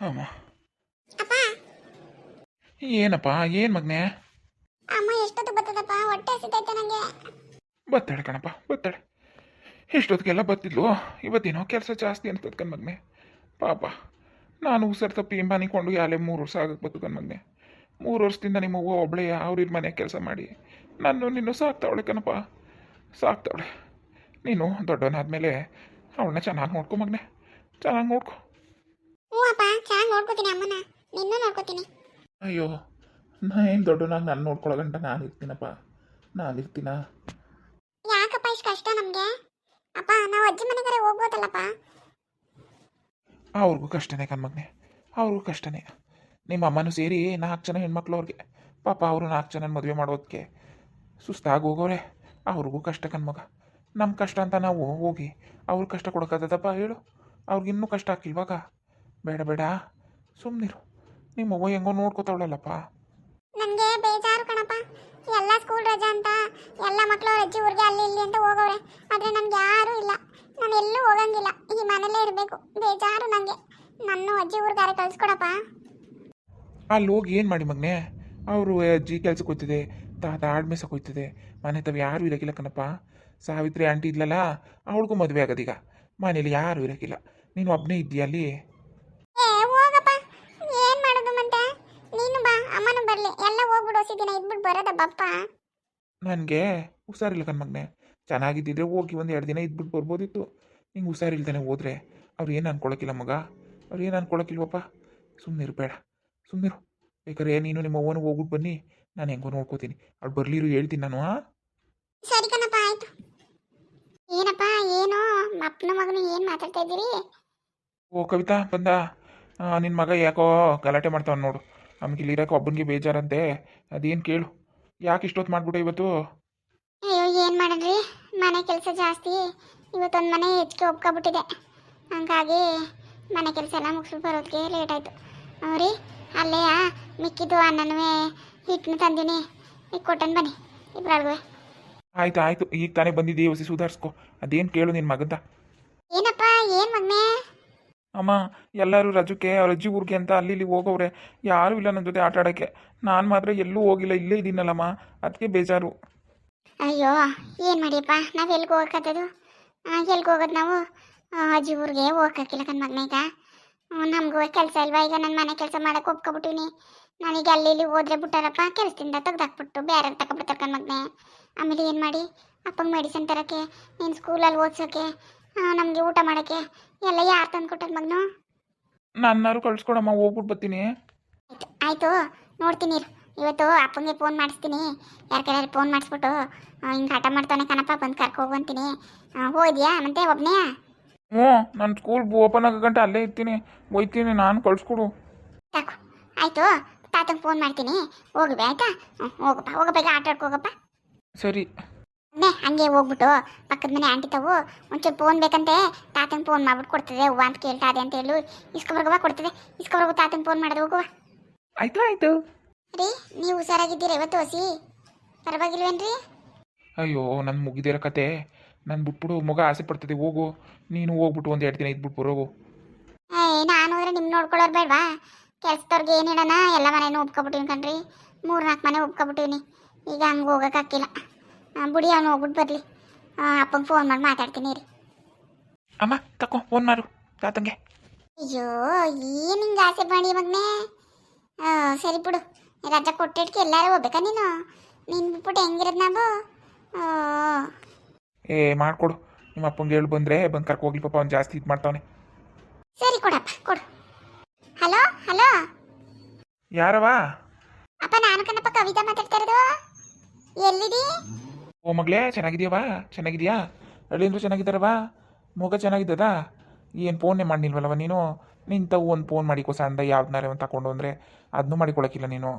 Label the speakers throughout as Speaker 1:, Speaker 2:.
Speaker 1: ಅಮ್ಮ.
Speaker 2: ಅಪ್ಪ
Speaker 1: ಏನಪ್ಪ ಏನು ಮಗನೇ?
Speaker 2: ಅಮ್ಮ ಎಷ್ಟೊತ್ತು ಬರ್ತದಪ್ಪ, ಹೊಟ್ಟೆ ಹಸಿತೈತೆ ನನಗೆ.
Speaker 1: ಬತ್ತಾಳೆ ಕಣಪ್ಪ, ಬತ್ತಾಳೆ. ಇಷ್ಟೊತ್ತಿಗೆಲ್ಲ ಬತ್ತಿದ್ಲು. ಇವತ್ತೇನೋ ಕೆಲಸ ಜಾಸ್ತಿ ಅನ್ಸ್ತದ ಕಣ್ಮಗ್ನೆ. ಪಾಪ ನಾನು ಉಸರ್ ತಪ್ಪಿ ಮನಿಕೊಂಡು ಯಾಲೆ 3 ವರ್ಷ ಆಗಕ್ಕೆ ಬತ್ತು ಕಣ್ಮಗ್ನೆ. 3 ವರ್ಷದಿಂದ ನಿಮ್ಮ ಅವ್ವ ಒಬ್ಬಳೇ ಅವ್ರಿರ ಮನೆ ಕೆಲಸ ಮಾಡಿ ನಿನ್ನೂ ಸಾಕ್ತಾವಳೆ ಕಣಪ್ಪ, ಸಾಕ್ತಾವಳೆ. ನೀನು ದೊಡ್ಡವನಾದ್ಮೇಲೆ ಅವಳನ್ನ ಚೆನ್ನಾಗಿ ನೋಡ್ಕೊ ಮಗನೆ, ಚೆನ್ನಾಗಿ ನೋಡ್ಕೊ.
Speaker 2: ಹ್ಞೂ ಅಪ್ಪ, ಚೆನ್ನಾಗಿ ನೋಡ್ಕೋತೀನಿ ಅಮ್ಮನ, ನಿನ್ನೂ ನೋಡ್ಕೋತೀನಿ.
Speaker 1: ಅಯ್ಯೋ, ನಾನು ದೊಡ್ಡವನಾಗಿ ನಾನು ನೋಡ್ಕೊಳ್ಳೋ ಗಂಟ ನಾನು ಇರ್ತೀನಪ್ಪ, ನಾನಿರ್ತೀನ.
Speaker 2: ಯಾಕಪ್ಪ ಇಷ್ಟು ಕಷ್ಟ ನಮಗೆ? ಅಪ್ಪ ನಾವು ಅಜ್ಜಿ ಮನೆಗಾರೆ ಹೋಗ್ಬೋದಲ್ಲಪ್ಪ.
Speaker 1: ಅವ್ರಿಗೂ ಕಷ್ಟನೇ ಕಣ್ಮಗ್ನೆ, ಅವ್ರಿಗೂ ಕಷ್ಟನೇ. ನಿಮ್ಮ ಅಮ್ಮನೂ ಸೇರಿ 4 ಜನ ಹೆಣ್ಮಕ್ಳು ಅವ್ರಿಗೆ. ಪಾಪ ಅವರು 4 ಜನ ಮದುವೆ ಮಾಡೋದಕ್ಕೆ ಸುಸ್ತಾಗಿ ಹೋಗೋರೆ. ಅವ್ರಿಗೂ ಕಷ್ಟ ಕಣ್ಮಗ. ನಮ್ಮ ಕಷ್ಟ ಅಂತ ನಾವು ಹೋಗಿ ಅವ್ರ ಕಷ್ಟ ಕೊಡೋಕ್ಕಾಗದಪ್ಪ ಹೇಳು? ಅವ್ರಿಗಿನ್ನೂ ಕಷ್ಟ ಹಾಕಿಲ್ವಾಗ? ಬೇಡ ಬೇಡ, ಸುಮ್ಮನಿರು. ನಿಮ್ಮ ಅವ್ವ ಹೆಂಗೋ ನೋಡ್ಕೋತಾವಳಲ್ಲಪ್ಪ.
Speaker 2: ನನಗೆ ಬೇಜಾರು ಕಣಪ್ಪ. ಎಲ್ಲ ಸ್ಕೂಲ್ ರಜಾ ಅಂತ ಎಲ್ಲ ಮಕ್ಕಳು ಅವ್ರ ಅಜ್ಜಿ ಊರಿಗೆ ಅಲ್ಲಿ ಇಲ್ಲಿ ಅಂತ ಹೋಗೋರೆ, ಆದರೆ ನನಗೆ ಯಾರೂ ಇಲ್ಲ. ನಾನು ಎಲ್ಲೂ ಹೋಗಂಗಿಲ್ಲ, ಈ ಮನೇಲೇ ಇರಬೇಕು. ಬೇಜಾರು ನನಗೆ. ನನ್ನ ಅಜ್ಜಿ ಊರಿಗಾರೆ ಕಳಿಸ್ಕೊಡಪ್ಪ.
Speaker 1: ಅಲ್ಲಿ ಹೋಗಿ ಏನು ಮಾಡಿ ಮಗನೆ? ಅವರು ಅಜ್ಜಿ ಕೆಲ್ಸಕ್ಕೆ ಹೋಗ್ತಿದೆ, ತಾತ ಆಡ್ಮೇಸಕ್ಕೆ ಹೋಗ್ತಿದೆ, ಮನೆ ತಾವು ಯಾರೂ ಇರೋಕ್ಕಿಲ್ಲ ಕಣಪ್ಪ. ಸಾವಿತ್ರಿ ಆಂಟಿ ಇದ್ಲಲ್ಲ, ಅವಳಿಗೂ ಮದುವೆ ಆಗೋದೀಗ. ಮನೇಲಿ ಯಾರೂ ಇರೋಕ್ಕಿಲ್ಲ, ನೀನು ಒಬ್ಬನೇ ಇದೆಯಾ ಅಲ್ಲಿ?
Speaker 2: ಏ ಹೋಗಪ್ಪ, ಏನು ಮಾಡೋದು ಮತ್ತೆ? ನೀನು ಬಾ, ಅಮ್ಮನೂ ಬರಲಿ, ಎಲ್ಲ ಹೋಗ್ಬಿಡು. ದಿನ ಇದ್ಬಿಟ್ಟು ಬರೋದ ಬಪ್ಪ.
Speaker 1: ನನಗೆ ಹುಷಾರಿಲ್ಲ ಕಣ್ಮಗ್ನೆ. ಚೆನ್ನಾಗಿದ್ದಿದ್ರೆ ಹೋಗಿ 1-2 ದಿನ ಇದ್ಬಿಟ್ಟು ಬರ್ಬೋದಿತ್ತು. ಹಿಂಗೆ ಹುಷಾರಿಲ್ದಾನೆ ಹೋದ್ರೆ ಅವ್ರು ಏನು ಅನ್ಕೊಳಕ್ಕಿಲ್ಲ ಮಗ, ಅವ್ರು ಏನು ಅನ್ಕೊಳಕ್ಕಿಲ್ವಪ್ಪ. ಸುಮ್ಮನಿರು, ಬೇಡ ಸುಮ್ಮನಿರು. ಬೇಕಾದ್ರೆ ನೀನು ನಿಮ್ಮ ಅವ್ವನ ಹೋಗ್ಬಿಟ್ಟು ಬನ್ನಿ, ನಾನು ಹೆಂಗೋ ನೋಡ್ಕೋತೀನಿ. ಅವ್ಳು ಬರಲಿರು ಹೇಳ್ತೀನಿ ನಾನು.
Speaker 2: ಸರಿ ಕಣಪ್ಪ, ಆಯ್ತು. ಏನಪ್ಪ, ಏನು ಅಪ್ಪನ ಮಗನು ಏನು ಮಾತಾಡ್ತಾ ಇದ್ದೀರಿ?
Speaker 1: ಓ ಕವಿತಾ ಬಂದ? ನಿನ್ನ ಮಗ ಯಾಕೋ ಗಲಾಟೆ ಮಾಡ್ತಾವ ನೋಡು. ನಮ್ಗೆ ಇಲ್ಲಿ ಇರೋಕೆ ಒಬ್ಬನಿಗೆ ಬೇಜಾರಂತೆ. ಅದೇನು ಕೇಳು, ಯಾಕೆ ಇಷ್ಟೊತ್ತು ಮಾಡ್ಬಿಟ್ಟು ಇವತ್ತು?
Speaker 2: ಅಯ್ಯೋ, ಏನು ಮಾಡಿದ್ರಿ, ಮನೆ ಕೆಲಸ ಜಾಸ್ತಿ. ಇವತ್ತೊಂದು ಮನೆ ಹೆಚ್ಚಿಗೆ ಒಪ್ಕೊಬಿಟ್ಟಿದೆ, ಹಂಗಾಗಿ ಮನೆ ಕೆಲಸ ಎಲ್ಲ ಮುಗಿಸ್ಬಿಟ್ಟು ಬರೋದಕ್ಕೆ ಲೇಟ್ ಆಯಿತು. ಅವ್ರಿ ಅಲ್ಲೇ ಮಿಕ್ಕಿದ್ದು ಅನ್ನನೂ ಹಿಟ್ಟನ್ನು ತಂದೀನಿ, ಈಗ ಕೊಟ್ಟನು ಬನ್ನಿ ಇಬ್ಬರಲ್ಗೂ.
Speaker 1: ಆಯ್ತು ಆಯಿತು, ಈಗ ತಾನೇ ಬಂದಿದ್ದೀವಿ, ಹೊಸಿ ಸುಧಾರಿಸ್ಕೊ. ಅದೇನು ಕೇಳು ನಿನ್ನ ಮಗಂದ.
Speaker 2: ಏನಪ್ಪ, ಏನು ಮಗನೇ?
Speaker 1: ಅಮ್ಮ, ಎಲ್ಲರೂ ರಜಕ್ಕೆ ಅವ್ರ ಅಜ್ಜಿ ಊರಿಗೆ ಅಂತ ಅಲ್ಲಿ ಇಲ್ಲಿ ಹೋಗೋವ್ರೆ. ಯಾರೂ ಇಲ್ಲ ನನ್ನ ಜೊತೆ ಆಟ ಆಡೋಕ್ಕೆ. ನಾನು ಮಾತ್ರ ಎಲ್ಲೂ ಹೋಗಿಲ್ಲ, ಇಲ್ಲೇ ಇದ್ದೀನಲ್ಲಮ್ಮ, ಅದಕ್ಕೆ ಬೇಜಾರು.
Speaker 2: ಅಯ್ಯೋ, ಏನು ಮಾಡಿಯಪ್ಪ, ನಾವು ಎಲ್ಲಿಗೆ ಹೋಗಕ್ಕತ್ತದು? ಎಲ್ಲಿಗೆ ಹೋಗೋದು ನಾವು? ಅಜ್ಜಿ ಊರಿಗೆ ಹೋಗಕ್ಕಿಲ್ಲ ಕಣ್ ಮಗನ. ಈಗ ನಮಗೂ ಕೆಲಸ ಇಲ್ವಾ? ಈಗ ನನ್ನ ಮನೆ ಕೆಲಸ ಮಾಡೋಕೆ ಒಪ್ಕೊಬಿಟ್ಟಿನಿ. ನಾನೀಗ ಅಲ್ಲಿ ಇಲ್ಲಿ ಹೋದ್ರೆ ಬಿಟ್ಟಾರಪ್ಪ, ಕೆಲಸದಿಂದ ತೆಗ್ದಾಕ್ಬಿಟ್ಟು ಬೇರೆ ತಗೊಬಿಡ್ತಾರೆ ಕಣ್ ಮಗನೆ. ಆಮೇಲೆ ಏನು ಮಾಡಿ ಅಪ್ಪಂಗೆ ಮೆಡಿಸಿನ್ ತರೋಕ್ಕೆ, ನೀನು ಸ್ಕೂಲಲ್ಲಿ ಓದಿಸೋಕ್ಕೆ, ನಮಗೆ ಊಟ ಮಾಡೋಕ್ಕೆ ಎಲ್ಲ ಯಾರು ತಂದು ಕೊಟ್ಟರು ಮಗನು?
Speaker 1: ನನ್ನಾರು ಕಳ್ಸ್ಕೊಡಮ್ಮ, ಹೋಗ್ಬಿಟ್ಟು ಬರ್ತೀನಿ.
Speaker 2: ಆಯಿತು ಆಯಿತು, ನೋಡ್ತೀನಿ ಇರು. ಇವತ್ತು ಅಪ್ಪಂಗೆ ಫೋನ್ ಮಾಡಿಸ್ತೀನಿ, ಯಾರ ಕೈಯಾರು ಫೋನ್ ಮಾಡಿಸ್ಬಿಟ್ಟು ಹಿಂಗೆ ಆಟ ಮಾಡ್ತಾನೆ ಕಣಪ್ಪ, ಬಂದು ಕರ್ಕೊ ಹೋಗಂತೀನಿ. ಹೋದ್ಯಾ ಮತ್ತೆ ಒಬ್ಬನೇ?
Speaker 1: ಹ್ಞೂ, ನಾನು ಸ್ಕೂಲ್ ಓಪನ್ ಆಗೋ ಗಂಟೆ ಅಲ್ಲೇ ಇರ್ತೀನಿ, ಹೋಯ್ತೀನಿ. ನಾನು ಕಳ್ಸ್ಕೊಡು.
Speaker 2: ಸಾಕು, ಆಯಿತು. ತಾತಂಗೆ ಫೋನ್ ಮಾಡ್ತೀನಿ, ಹೋಗುವೆ ಆಯಿತಾ? ಹೋಗಪ್ಪ ಹೋಗಪ್ಪ, ಈಗ ಆಟ ಆಡ್ಕೋಗಪ್ಪ.
Speaker 1: ಸರಿ.
Speaker 2: ಹಂಗೆ ಹೋಗ್ಬಿಟ್ಟು ಪಕ್ಕದ ಮನೆ ಆಂಟಿ ತಾವು ಒಂಚೂರು ಫೋನ್ ಬೇಕಂತೆ, ತಾತಂಗೆ ಫೋನ್ ಮಾಡ್ಬಿಟ್ಟು ಕೊಡ್ತದೆ. ಹೂವು ಅಂತ ಕೇಳ್ತಾ ಇದೆ ಅಂತ ಹೇಳು, ಇಸ್ಕೊಬರ್ಗವ ಕೊಡ್ತದೆ. ಇಸ್ಕೊಬರ್ಗು ತಾತಂಗೆ ಫೋನ್ ಮಾಡೋದು, ಹೋಗುವ.
Speaker 1: ಆಯಿತು ಆಯಿತು.
Speaker 2: ರೀ, ನೀವು ಹುಷಾರಾಗಿದ್ದೀರಾ ಇವತ್ತು? ಹೊಸಿ ಪರವಾಗಿಲ್ವೇನ್ರಿ?
Speaker 1: ಅಯ್ಯೋ, ನನ್ನ ಮುಗಿದಿರೋ ಕತೆ. ನಾನು ಬಿಟ್ಬಿಡು, ಮಗ ಆಸೆ ಪಡ್ತದೆ, ಹೋಗು. ನೀನು ಹೋಗ್ಬಿಟ್ಟು 1-2 ದಿನ ಇದ್ಬಿಟ್ಟು ಬರೋಗು.
Speaker 2: ನಾನು ಹೋದ್ರೆ ನಿಮ್ಮ ನೋಡ್ಕೊಳ್ಳೋರು ಬೇಡವಾ? ಕೆಲ್ಸದವ್ರಿಗೆ ಏನು ಹೇಳೋಣ, ಎಲ್ಲ ಮನೆಯೂ ಒಪ್ಕೊಬಿಟ್ಟಿನಿ ಕಣ್ರಿ. 3-4 ಮನೆ ಒಪ್ಕೊಬಿಟ್ಟಿನಿ. ಈಗ ಹಂಗೆ ಹೋಗೋಕ್ಕಾಗಿಲ್ಲ. ಬುಡಿ ಅವನು ಹೋಗ್ಬಿಟ್ಟು ಬರಲಿ, ಅಪ್ಪಂಗೆ ಫೋನ್ ಮಾಡಿ ಮಾತಾಡ್ತೀನಿ ರೀ.
Speaker 1: ಅಮ್ಮ ತಕೋ, ಫೋನ್ ಮಾಡು ತಾತಂಗೆ.
Speaker 2: ಅಯ್ಯೋ, ಏನು ಹಿಂಗೆ ಆಸೆ ಮಾಡಿ ಮಗನೇ? ಸರಿ ಬಿಡು, ರಜಾ ಕೊಟ್ಟಿಟ್ಕೆ ಎಲ್ಲರೂ ಹೋಗ್ಬೇಕಾ ನೀನು? ನೀನು ಬಿಟ್ಬಿಟ್ಟು ಹೆಂಗಿರೋದು ನಾವು?
Speaker 1: ಏ ಮಾಡಿಕೊಡು, ನಿಮ್ಮ ಅಪ್ಪಂಗೆ ಹೇಳಿ ಬಂದರೆ ಬಂದು ಕರ್ಕೊ ಹೋಗ್ಲಿ. ಪಾಪ ಅವ್ನು ಜಾಸ್ತಿ ಇದು ಮಾಡ್ತಾವನೆ.
Speaker 2: ಸರಿ ಕೊಡಪ್ಪ, ಕೊಡು. ಹಲೋ ಹಲೋ,
Speaker 1: ಯಾರವ?
Speaker 2: ಅಪ್ಪ ನಾನು ಕಣಪ್ಪ, ಕವಿತಾ ಮಾತಾಡ್ತಾ ಇರೋದು. ಎಲ್ಲಿದಿ?
Speaker 1: ಓ ಮಗಳೇ, ಚೆನ್ನಾಗಿದೆಯವ? ಚೆನ್ನಾಗಿದೆಯಾ? ಹಳ್ಳಿಂದ್ರು ಚೆನ್ನಾಗಿದ್ದಾರವ? ಮಗ ಚೆನ್ನಾಗಿದ್ದದ? ಏನು ಫೋನ್ನೇ ಮಾಡಿಲ್ವಲ್ಲವ ನೀನು? ನಿಂತವು ಒಂದು ಫೋನ್ ಮಾಡಿಕೋ, ಸಣ್ಣ ಯಾವ್ದನ್ನಾರೆ ಒಂದು ತಗೊಂಡು ಅಂದರೆ ಅದನ್ನೂ ಮಾಡಿಕೊಳಕ್ಕಿಲ್ಲ ನೀನು.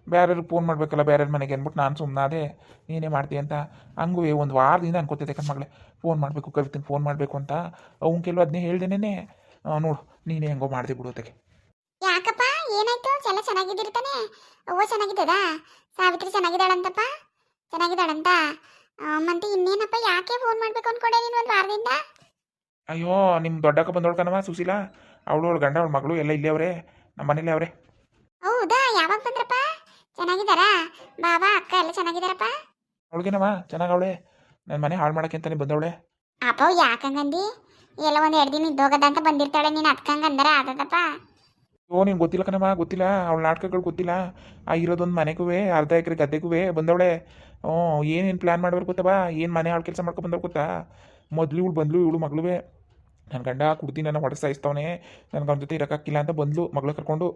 Speaker 1: ಬೇರೆಯವ್ರಿಗೆ ಫೋನ್ ಮಾಡಬೇಕಲ್ಲ, ಬೇರೆಯವ್ರ ಮನೆಗೆ ಅಂದ್ಬಿಟ್ಟು ನಾನು ಸುಮ್ಮನಾದೆ. ನೀನೇ ಮಾಡ್ತೀಯ ಅಂತ. ಹಂಗೂ ಒಂದು ವಾರದಿಂದ ಅನ್ಕೋತಿದ್ದೆ ಕಣ್ ಮಗಳೇ, ಫೋನ್ ಮಾಡಬೇಕು, ಕವಿತಂಗೆ ಫೋನ್ ಮಾಡಬೇಕು ಅಂತ. ಅವ್ನು ಕೆಲವು ಅದನ್ನೇ ಹೇಳ್ದೇನೆ. ನೋಡು, ನೀನೇ ಹೆಂಗೋ ಮಾಡಿದೆ ಬಿಡೋದಕ್ಕೆ.
Speaker 2: ಯಾಕಪ್ಪ, ಏನಾಯ್ತು? ಎಲ್ಲ ಚೆನ್ನಾಗಿದ್ದಿರ್ತಾನೆ? ಅವ್ವ ಚೆನ್ನಾಗಿದ್ದದ? ಸಾವಿತ್ರಿ ಚೆನ್ನಾಗಿದ್ದಾಳಂತಪ್ಪ? ಚೆನ್ನಾಗಿದ್ದಾಳಂತ? ಮತ್ತೆ ಇನ್ನೇನಪ್ಪ, ಯಾಕೆ ಫೋನ್ ಮಾಡಬೇಕು ಅಂದ್ಕೊಂಡೆ ನೀನು ಒಂದು ವಾರದಿಂದ?
Speaker 1: ಅಯ್ಯೋ, ನಿಮ್ಮ ದೊಡ್ಡಕ್ಕ ಬಂದೋಳ್ಕನವ ಸುಶೀಲಾ, ಅವಳು ಗಂಡ ಅವಳ ಮಗಳು ಎಲ್ಲ ಇಲ್ಲೇ ಅವರೇ, ನಮ್ಮ ಮನೇಲಿ ಅವರೇ.
Speaker 2: ಹೌದಾ, ಯಾವಾಗ ಬಂದ್ರಪ್ಪ? ಚೆನ್ನಾಗಿದ್ದಾರಾ? ಬಾಬಾ ಅಕ್ಕ ಎಲ್ಲ ಚೆನ್ನಾಗಿದ್ದಾರಪ್ಪ?
Speaker 1: ಅವಳಿಗೇನವ ಚೆನ್ನಾಗವಳೆ, ನನ್ನ ಮನೆ ಹಾಳು ಮಾಡೋಕ್ಕೆ ಅಂತಾನೆ ಬಂದವಳೆ.
Speaker 2: ಅಪ್ಪ ಯಾಕಂಗಂದಿ? ಎಲ್ಲ ಒಂದು 2 ದಿನ ಇದ್ದೋಗದಂತ ಬಂದಿರ್ತಾಳೆ, ನೀನು ಅದ್ಕಂಗೆ ಅಂದರೆ ಆದದಪ್ಪ.
Speaker 1: ಓ ನೀನು ಗೊತ್ತಿಲ್ಲ ಕಣಮ್ಮ, ಗೊತ್ತಿಲ್ಲ ಅವಳ ನಾಟಕಗಳು ಗೊತ್ತಿಲ್ಲ. ಆ ಇರೋದೊಂದು ಮನೆಗೂ ಅರ್ಧ ಎಕರೆ ಗದ್ದೆಗೂ ಬಂದವಳೆ. ಹ್ಞೂ, ಏನೇನು ಪ್ಲ್ಯಾನ್ ಮಾಡ್ಬೇಕು ಗೊತ್ತವಾ, ಏನು ಮನೆ ಹಾಳು ಕೆಲಸ ಮಾಡ್ಕೊಂಡು ಬಂದವ್ ಗೊತ್ತಾ. ಮೊದಲು ಇವಳು ಬಂದ್ಲು, ಇವಳು ಮಗಳುವೆ. ನನ್ನ ಗಂಡ ಕುಡ್ದು ನನ್ನ ಹೊಡೆ ಸಾಯಿಸ್ತವನೆ, ನನಗೆ ಅವನ ಜೊತೆ ಇರೋಕ್ಕಾಗಿಲ್ಲ ಅಂತ ಬಂದ್ಲು ಮಗಳು ಕರ್ಕೊಂಡು.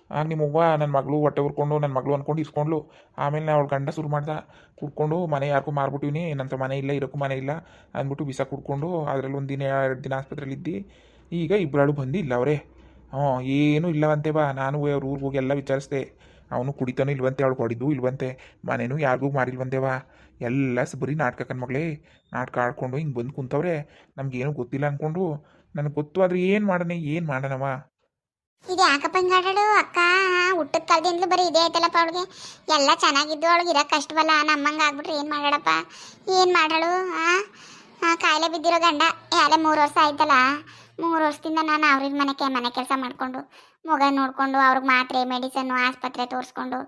Speaker 1: ಆಗ ನಿಮ್ಮವ್ವ ನನ್ನ ಮಗಳು ಹೊಟ್ಟೆ ಉರ್ಕೊಂಡು ನನ್ನ ಮಗಳು ಅಂದ್ಕೊಂಡು ಇಸ್ಕೊಂಡ್ಲು. ಆಮೇಲೆ ಅವಳು ಗಂಡ ಶುರು ಮಾಡ್ದ, ಕುಡ್ಕೊಂಡು ಮನೆ ಯಾರಿಗೂ ಮಾರ್ಬಿಟ್ಟಿವ್ನಿ, ನಂತರ ಮನೆ ಇಲ್ಲ, ಇರೋಕ್ಕೂ ಮನೆ ಇಲ್ಲ ಅಂದ್ಬಿಟ್ಟು ಬಿಸ ಕುಡ್ಕೊಂಡು ಅದರಲ್ಲಿ 1 ದಿನ 2 ದಿನ ಆಸ್ಪತ್ರೆಯಲ್ಲಿ ಇದ್ದು. ಈಗ ಇಬ್ಬರಾಳು ಬಂದು ಇಲ್ಲ ಅವರೇ. ಹ್ಞೂ, ಏನೂ ಇಲ್ಲವಂತೆ ಬಾ. ನಾನು ಅವ್ರ ಊರಿಗೆ ಹೋಗಿ ಎಲ್ಲ ವಿಚಾರಿಸ್ದೆ. ಅವನು ಕುಡಿತಾನೂ ಇಲ್ವಂತೆ, ಅವಳು ಹೊಡಿದ್ದು ಇಲ್ವಂತೆ, ಮನೇನೂ ಯಾರಿಗೂ ಮಾರಿಲ್ವಂತೆವಾ. ಎಲ್ಲ ಬರೀ ನಾಟಕ ಕಣ್ಮಗಳೇ, ನಾಟಕ ಆಡ್ಕೊಂಡು ಹಿಂಗೆ ಬಂದು ಕುಂತವ್ರೆ. ನಮಗೇನು ಗೊತ್ತಿಲ್ಲ ಅಂದ್ಕೊಂಡು. ನನಗೆ ಗೊತ್ತು, ಆದರೆ ಏನು ಮಾಡೋಣವ.
Speaker 2: ಇದು ಯಾಕಪ್ಪ ಹಿಂಗಾಡಳು ಅಕ್ಕ? ಹುಟ್ಟದ ಕಾಲದಿಂದಲೂ ಬರೀ ಇದೇ ಆಯ್ತಲ್ಲಪ್ಪ ಅವಳಿಗೆ. ಎಲ್ಲ ಚೆನ್ನಾಗಿದ್ದು ಅವಳಿಗೆ ಇರೋಕೆ ಕಷ್ಟವಲ್ಲ, ನಮ್ಮಂಗೆ ಆಗ್ಬಿಟ್ರೆ ಏನು ಮಾಡಾಡಪ್ಪ? ಏನು ಮಾಡಳು? ಕಾಯಿಲೆ ಬಿದ್ದಿರೋ ಗಂಡ ಯಾರೇ 3 ವರ್ಷ ಆಯ್ತಲ್ಲ. 3 ವರ್ಷದಿಂದ ನಾನು ಅವ್ರಿಗೆ ಮನೆ ಕೆಲಸ ಮಾಡಿಕೊಂಡು ಮಗ ನೋಡಿಕೊಂಡು ಅವ್ರಿಗೆ ಮಾತ್ರೆ ಮೆಡಿಸನ್ನು ಆಸ್ಪತ್ರೆ ತೋರಿಸ್ಕೊಂಡು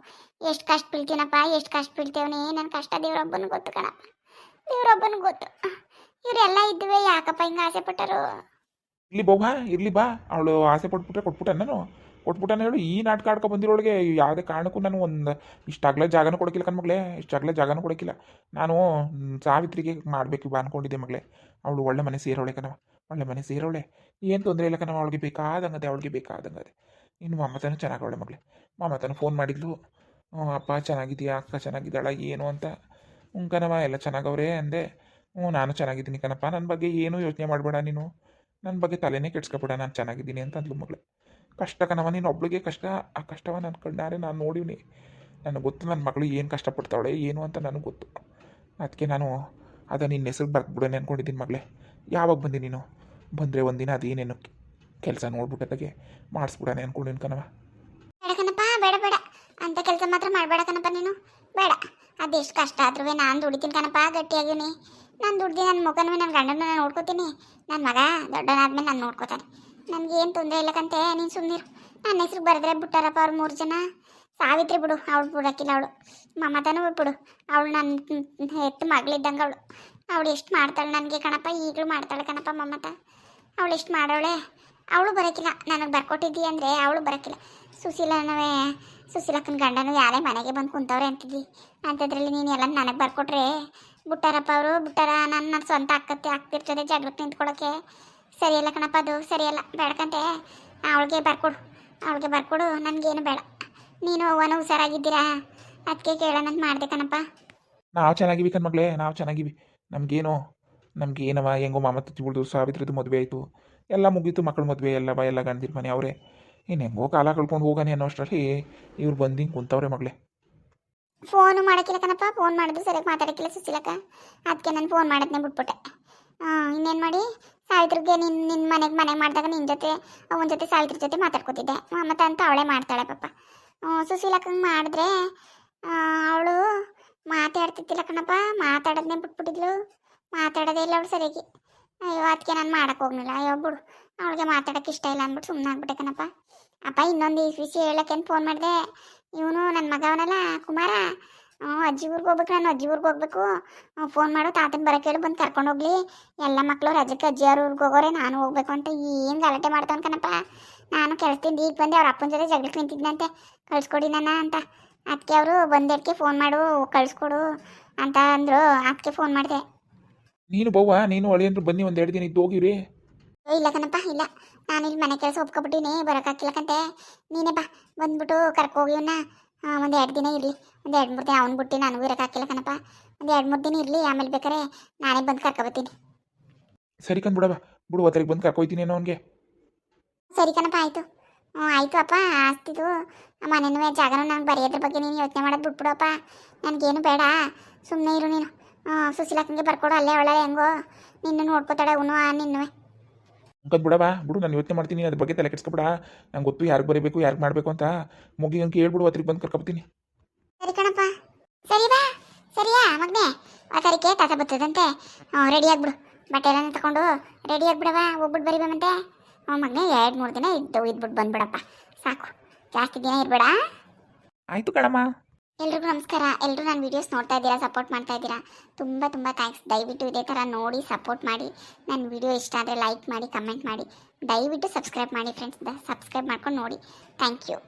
Speaker 2: ಎಷ್ಟು ಕಷ್ಟ ಬೀಳ್ತೀನಪ್ಪ, ಎಷ್ಟು ಕಷ್ಟ ಬೀಳ್ತೇವನಿ. ನನ್ನ ಕಷ್ಟ ದೇವ್ರೊಬ್ಬನಿಗೆ ಗೊತ್ತು ಕಣಪ್ಪ, ದೇವ್ರೊಬ್ಬನಿಗೆ ಗೊತ್ತು. ಇವರೆಲ್ಲ ಇದ್ದುವೆ ಯಾಕಪ್ಪ ಹಿಂಗೆ ಆಸೆ ಪಟ್ಟರು?
Speaker 1: ಇರ್ಲಿ ಬಾ, ಇರಲಿ ಬಾ. ಅವಳು ಆಸೆ ಪಟ್ಬಿಟ್ರೆ ಕೊಟ್ಬಿಟ್ಟಾನೆ ಹೇಳು. ಈ ನಾಟಕ ಆಡ್ಕೊ ಬಂದಿರೋಳಿಗೆ ಯಾವುದೇ ಕಾರಣಕ್ಕೂ ನಾನು ಇಷ್ಟಾಗಲೇ ಜಾಗನೂ ಕೊಡೋಕ್ಕಿಲ್ಲ ಕಣ್ಮಗಳೇ, ಇಷ್ಟಾಗಲೇ ಜಾಗನೂ ಕೊಡೋಕ್ಕಿಲ್ಲ. ನಾನು ಸಾವಿತ್ರಿಗೆ ಮಾಡಬೇಕು ಬಾ ಅಂದ್ಕೊಂಡಿದ್ದೆ ಮಗಳೇ. ಅವಳು ಒಳ್ಳೆ ಮನೆ ಸೇರೋಳೆ ಕಣವ, ಒಳ್ಳೆ ಮನೆ ಸೇರೋಳೆ. ಏನು ತೊಂದರೆ ಇಲ್ಲ ಕಣವ, ಅವಳಿಗೆ ಬೇಕಾದಂಗದೆ. ಇನ್ನು ಮಮತಾನು ಚೆನ್ನಾಗವಳೆ ಮಗಳೇ. ಮಮತಾನು ಫೋನ್ ಮಾಡಿದ್ಲು, ಅಪ್ಪ ಚೆನ್ನಾಗಿದೆಯಾ, ಅಕ್ಕ ಚೆನ್ನಾಗಿದ್ದಾಳ ಏನು ಅಂತ. ಕಣವ ಎಲ್ಲ ಚೆನ್ನಾಗವ್ರೆ ಅಂದೆ. ನಾನು ಚೆನ್ನಾಗಿದ್ದೀನಿ ಕಣಪ್ಪ, ನನ್ನ ಬಗ್ಗೆ ಏನೂ ಯೋಚನೆ ಮಾಡಬೇಡ ನೀನು, ನನ್ನ ಬಗ್ಗೆ ತಲೆನೇ ಕೆಡ್ಸ್ಕೊಬೇಡ, ನಾನು ಚೆನ್ನಾಗಿದ್ದೀನಿ ಅಂತ ಅಂದ್ಲು ಮಗಳು. ಕಷ್ಟ ಕಣವ, ನೀನು ಒಬ್ಳಿಗೆ ಕಷ್ಟ. ಆ ಕಷ್ಟವ ನನ್ನ ಕಣ್ಣಾರೆ ನಾನು ನೋಡಿವ್ನಿ. ನನಗೆ ಗೊತ್ತು ನನ್ನ ಮಗಳು ಏನು ಕಷ್ಟಪಡ್ತಾವಳೆ ಏನು ಅಂತ ನನಗೆ ಗೊತ್ತು. ಅದಕ್ಕೆ ನಾನು ನಿನ್ನ ಹೆಸರು ಬರ್ಬಿಡೋಣ ಅಂದ್ಕೊಂಡಿದ್ದೀನಿ ಮಗಳೇ. ಯಾವಾಗ ಬಂದಿ ನೀನು? ಬಂದರೆ ಒಂದಿನ ಅದೇನೇನು ಕೆಲಸ ನೋಡ್ಬಿಟ್ಟದಾಗೆ ಮಾಡಿಸ್ಬಿಡೋಣ ಅಂದ್ಕೊಂಡಿನಿ ಕಣವ.
Speaker 2: ಬೇಡ ಕಣಪ್ಪ, ಬೇಡ ಅಂತ ಕೆಲಸ ಮಾತ್ರ ಮಾಡಬೇಡ ಕಣಪ್ಪ ನೀನು, ಬೇಡ. ಅದೆಷ್ಟು ಕಷ್ಟ ಆದ್ರೂ ನಾನು ದುಡಿತೀನಿ ಕಣಪ್ಪ, ಗಟ್ಟಿಯಾಗಿನಿ. ನಾನು ದುಡ್ದು ನನ್ನ ಮಗನೂ ನನ್ನ ಗಂಡನೂ ನಾನು ನೋಡ್ಕೋತೀನಿ. ನನ್ನ ಮಗ ದೊಡ್ಡನಾದ್ಮೇಲೆ ನಾನು ನೋಡ್ಕೋತಾನೆ, ನನಗೇನು ತೊಂದರೆ ಇಲ್ಲಕ್ಕಂತೆ. ನೀನು ಸುಮ್ಮನಿರು. ನನ್ನ ಹೆಸ್ರಿಗೆ ಬರೆದ್ರೆ ಬಿಟ್ಟಾರಪ್ಪ ಅವ್ರು 3 ಜನ. ಸಾವಿತ್ರಿ ಬಿಡು, ಅವಳು ಬಿಡೋಕ್ಕಿಲ್ಲ. ಅವಳು ಮಮತಾನೂ ಬಿಡು, ಅವಳು ನನ್ನ ಎತ್ತು ಮಗಳಿದ್ದಂಗೆ ಅವಳು ಎಷ್ಟು ಮಾಡ್ತಾಳೆ ನನಗೆ ಕಣಪ್ಪ, ಈಗಲೂ ಮಾಡ್ತಾಳೆ ಕಣಪ್ಪ ಮಮತ. ಅವಳು ಎಷ್ಟು ಮಾಡೋಳೆ. ಅವಳು ಬರೋಕ್ಕಿಲ್ಲ, ನನಗೆ ಬರ್ಕೊಟ್ಟಿದ್ದಿ ಅಂದರೆ ಅವಳು ಬರೋಕ್ಕಿಲ್ಲ. ಸುಶೀಲಕ್ಕನ ಗಂಡನೂ ಯಾರೇ ಮನೆಗೆ ಬಂದು ಕುಂತವ್ರೆ ಅಂತಿದ್ದಿ, ಅಂಥದ್ರಲ್ಲಿ ನೀನು ಎಲ್ಲ ನನಗೆ ಬರ್ಕೊಟ್ರೆ ಬಿಟ್ಟಾರಪ್ಪ ಅವರು. ನನ್ನ ಸ್ವಂತ ಆಗ್ತಿರ್ತದೆ ಜಗಳಕ್ಕೆ ನಿಂತ್ಕೊಳ್ಳೋಕ್ಕೆ. ಸರಿಯಲ್ಲ ಕಣಪ್ಪ, ಅದು ಸರಿಯಲ್ಲ. ಬೇಡಕಂತೆ, ಅವಳಿಗೆ ಬರ್ಕೊಡು, ನನಗೇನು ಬೇಡ. ನೀನು ಅವ್ವನೂ ಹುಷಾರಾಗಿದ್ದೀರಾ, ಅದಕ್ಕೆ ಕೇಳೋಣಂತ ಮಾಡಿದೆ ಕಣಪ್ಪ.
Speaker 1: ನಾವು ಚೆನ್ನಾಗಿವಿ ಕಣ್ಮಗಳೇ, ನಾವು ಚೆನ್ನಾಗಿವಿ. ನಮಗೇನವ ಹೆಂಗೋ ಮಮತ ತಿಳ್ದು ಸಾವಿತ್ರಿದು ಮದುವೆ ಆಯಿತು, ಎಲ್ಲ ಮುಗೀತು, ಮಕ್ಕಳು ಮದುವೆ ಎಲ್ಲ ಗಂಡಿರ ಮನೆ ಅವರೇ. ಇನ್ನು ಹೆಂಗೋ ಕಾಲ ಕಳ್ಕೊಂಡು ಹೋಗಾನೆ ಅನ್ನೋಷ್ಟರಲ್ಲಿ ಇವ್ರು ಬಂದು ಹಿಂಗೆ ಕುಂತವ್ರೆ ಮಗಳೇ.
Speaker 2: ಫೋನು ಮಾಡೋಕ್ಕಿಲ್ಲ ಕಣಪ್ಪ, ಫೋನ್ ಮಾಡಿದ್ರು ಸರಿಯಾಗಿ ಮಾತಾಡೋಕ್ಕಿಲ್ಲ ಸುಶೀಲಕ್ಕ. ಅದಕ್ಕೆ ನಾನು ಫೋನ್ ಮಾಡೋದನ್ನೇ ಬಿಟ್ಬಿಟ್ಟೆ. ಇನ್ನೇನು ಮಾಡಿ, ಸಾವಿತ್ರಿಗೆ ನಿನ್ನ ಮನೆಗೆ ಮಾಡಿದಾಗ ನಿನ್ನ ಜೊತೆ ಅವನ ಜೊತೆ ಸಾವಿತ್ರಿ ಜೊತೆ ಮಾತಾಡ್ಕೊತಿದ್ದೆ. ಮಮತ ಅಂತ ಅವಳೇ ಮಾಡ್ತಾಳೆ ಪಾಪ. ಸುಶೀಲಕ್ಕಂಗೆ ಮಾಡಿದ್ರೆ ಅವಳು ಮಾತಾಡ್ತಿದ್ದಿಲ್ಲ ಕಣಪ್ಪ, ಮಾತಾಡೋದನ್ನೇ ಬಿಟ್ಬಿಟ್ಟಿದ್ಲು. ಮಾತಾಡೋದೇ ಇಲ್ಲ ಅವಳು ಸರಿಯಾಗಿ. ಅಯ್ಯೋ, ಅದಕ್ಕೆ ನಾನು ಮಾಡೋಕ್ಕೆ ಹೋಗಲಿಲ್ಲ. ಅಯ್ಯೋ ಬಿಡು, ಅವಳಿಗೆ ಮಾತಾಡೋಕ್ಕೆ ಇಷ್ಟ ಇಲ್ಲ ಅಂದ್ಬಿಟ್ಟು ಸುಮ್ಮನೆ ಆಗ್ಬಿಟ್ಟೆ ಕಣಪ್ಪ. ಅಪ್ಪ ಇನ್ನೊಂದು ವಿಷಯ ಹೇಳೋಕ್ಕೆ ಫೋನ್ ಮಾಡಿದೆ. ಇವನು ನನ್ನ ಮಗ ಅವನಲ್ಲ ಕುಮಾರ, ಅಜ್ಜಿ ಊರಿಗೆ ಹೋಗ್ಬೇಕು, ನಾನು ಅಜ್ಜಿ ಊರಿಗೆ ಹೋಗ್ಬೇಕು. ಫೋನ್ ಮಾಡು, ತಾತನ ಬರೋಕೆ ಹೇಳು, ಬಂದು ಕರ್ಕೊಂಡು ಹೋಗ್ಲಿ. ಎಲ್ಲ ಮಕ್ಕಳು ರಜಕ್ಕೆ ಅಜ್ಜಿಯವ್ರ ಊರಿಗೆ ಹೋಗೋರೆ, ನಾನು ಹೋಗ್ಬೇಕು ಅಂತ ಏನು ಗಲಾಟೆ ಮಾಡ್ತಾನೆ ಕಣಪ್ಪ. ನಾನು ಕೆಲಸದಿಂದ ಈಗ ಬಂದೆ, ಅವ್ರ ಅಪ್ಪನ ಜೊತೆ ಜಗಳಕ್ಕೆ ನಿಂತಿದ್ದಂತೆ, ಕಳಿಸ್ಕೊಡಿ ನನ್ನ ಅಂತ. ಅದಕ್ಕೆ ಅವರು ಬಂದೇಡ್ಕೆ ಫೋನ್ ಮಾಡು, ಕಳಿಸ್ಕೊಡು ಅಂತ ಅಂದರು. ಅದಕ್ಕೆ ಫೋನ್ ಮಾಡಿದೆ.
Speaker 1: ನೀನು ಬವ್ವ, ನೀನು ಅಳಿಯಂದ್ರು ಬನ್ನಿ, 1-2 ದಿನ ಇದ್ದು ಹೋಗಿರಿ.
Speaker 2: ಇಲ್ಲ ಕಣಪ್ಪ, ಇಲ್ಲ, ನಾನು ಇಲ್ಲಿ ಮನೆ ಕೆಲಸ ಒಪ್ಕೊಬಿಟ್ಟಿನಿ, ಬರೋಕ್ಕಾಗಿಲ್ಲಕಂತೆ. ನೀನೇ ಬಾ, ಬಂದ್ಬಿಟ್ಟು ಕರ್ಕೋಗಿವನ್ನ 1-2 ದಿನ ಇರಲಿ. 1-2-3 ದಿನ ಅವ್ನು ಬಿಟ್ಟು ನನಗೂ ಇರೋಕ್ಕಾಗಿಲ್ಲ ಕಣಪ್ಪ. 1-2-3 ದಿನ ಇರಲಿ, ಆಮೇಲೆ ಬೇಕಾರೆ ನಾನೇ ಬಂದು ಕರ್ಕೊಬತ್ತೀನಿ.
Speaker 1: ಸರಿ ಕಂದ್ಬಿಡವ, ಬಿಡು, ಹೊತ್ತರಿಗೆ ಬಂದು ಕರ್ಕೊಯ್ತೀನಿ ಅವನಿಗೆ.
Speaker 2: ಸರಿ ಕಣಪ್ಪ, ಆಯಿತು. ಆಯಿತು ಅಪ್ಪ. ಆಸ್ತಿದು ಮನೆನೂ ಜಾಗನೂ ನನಗೆ ಬರೆಯೋದ್ರ ಬಗ್ಗೆ ನೀನು ಯೋಚನೆ ಮಾಡೋದು ಬಿಟ್ಬಿಡಪ್ಪ. ನನಗೇನು ಬೇಡ, ಸುಮ್ಮನೆ ಇರು ನೀನು. ಸುಶೀಲಕ್ಕಂಗೆ ಬರ್ಕೊಡು, ಅಲ್ಲೇ ಅವಳೆ ಹೆಂಗೋ ನಿನ್ನ ನೋಡ್ಕೋತಾಳೆ ಅವನು ನಿನ್ನುವೆ.
Speaker 1: ಬಿಡವಾ, ಬಿಡು, ನಾನು ಯೋಚನೆ ಮಾಡ್ತೀನಿ, ಅದ್ರ ಬಗ್ಗೆ ತಲೆ ಕೆಡ್ಸ್ಕೊಬೇಡ. ನಂಗೆ ಗೊತ್ತು ಯಾರಿಗೆ ಬರೀಬೇಕು, ಯಾರಿಗೆ ಮಾಡಬೇಕು ಅಂತ. ಮುಗಿ ಅಂಕ ಹೇಳ್ಬಿಡು, ಹೊತ್ತರಿಗೆ ಬಂದು ಕರ್ಕೊಬತ್ತೀನಿ.
Speaker 2: ಸರಿ ಕಣಪ್ಪ, ಸರಿ ಬಾ. ಸರಿಯಾ ಮಗನೇ, ಹೊತ್ತರಿಗೆ ತಾತ ಬರ್ತದಂತೆ. ರೆಡಿ ಆಗ್ಬಿಡು, ಬಟ್ಟೆ ಎಲ್ಲ ತಗೊಂಡು ರೆಡಿ ಆಗ್ಬಿಡವಾ, ಹೋಗ್ಬಿಟ್ಟು ಬರೀಬಂತೆ. ಮಗನೇ 2-3 ದಿನ ಇದ್ಬಿಟ್ಟು ಬಂದ್ಬಿಡಪ್ಪ ಸಾಕು, ಜಾಸ್ತಿ ದಿನ ಇರಬೇಡ.
Speaker 1: ಆಯಿತು ಕಣಮ್ಮ.
Speaker 2: ಎಲ್ರಿಗೂ ನಮಸ್ಕಾರ. ಎಲ್ಲರೂ ನನ್ನ ವೀಡಿಯೋಸ್ ನೋಡ್ತಾ ಇದ್ದೀರಾ, ಸಪೋರ್ಟ್ ಮಾಡ್ತಾ ಇದ್ದೀರಾ. ತುಂಬ ತುಂಬ ಥ್ಯಾಂಕ್ಸ್. ದಯವಿಟ್ಟು ಇದೇ ಥರ ನೋಡಿ ಸಪೋರ್ಟ್ ಮಾಡಿ. ನನ್ನ ವಿಡಿಯೋ ಇಷ್ಟ ಆದರೆ ಲೈಕ್ ಮಾಡಿ, ಕಮೆಂಟ್ ಮಾಡಿ. ದಯವಿಟ್ಟು ಸಬ್ಸ್ಕ್ರೈಬ್ ಮಾಡಿ ಫ್ರೆಂಡ್ಸ್. ಸಬ್ಸ್ಕ್ರೈಬ್ ಮಾಡ್ಕೊಂಡು ನೋಡಿ. Thank you.